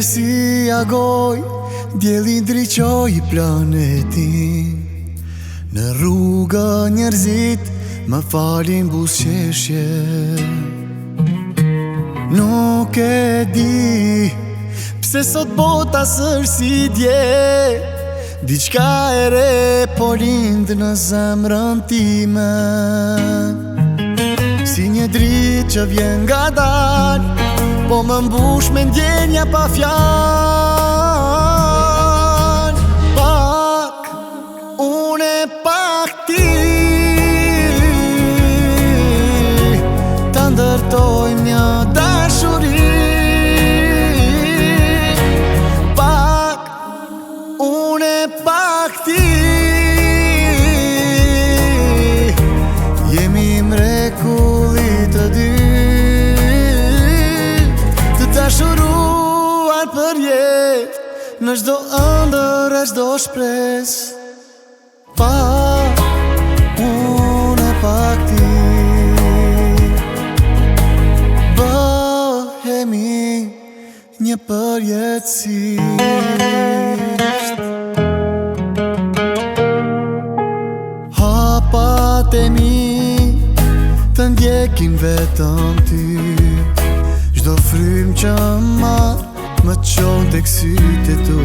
si agoj, djeli ndriqoj planetin. Në rruga njerëzit më falin buzëqeshje. Nuk e di pse sot bota s'është si dje, diçka e re po lind në zemrën time. Si një dritë që vjen nga dal, po më mbush me ndjenja pa fjall. Pak, unë e pak ti, ta ndërtojmë një dashuri. Pak, unë e pak ti, jemi mrekullit të dy, dashuruar për jetë, në çdo ëndër e çdo shpresë. Pak, unë e pak ti, bëhemi një përjetësisht. Hapat e mi të ndjekin vetëm ty, çdo frym që më qon tek sytë e tu.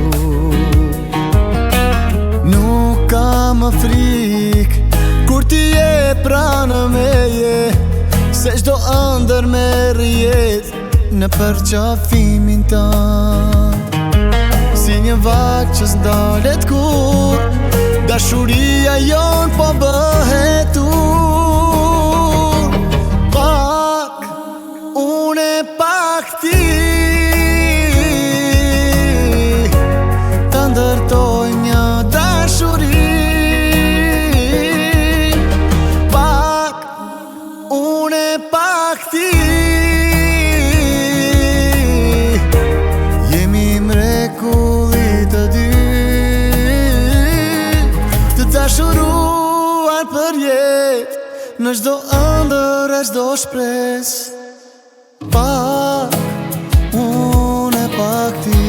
Nuk ka më frik kur ti je pranë meje, se çdo ëndër merr jetë në përqafimin tan. Si një valë që s'dalet kur, dashuria jon po bëhet tur. Pak, unë e pak ti, ta ndërtojmë një dashuri. Pak, unë e pak ti, jemi mrekullit të dy, të dashuruar për jetë, në çdo ëndër e çdo shpresë. Pak, unë e pak ti,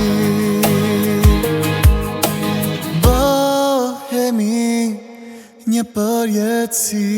bëhemi një përjetësi.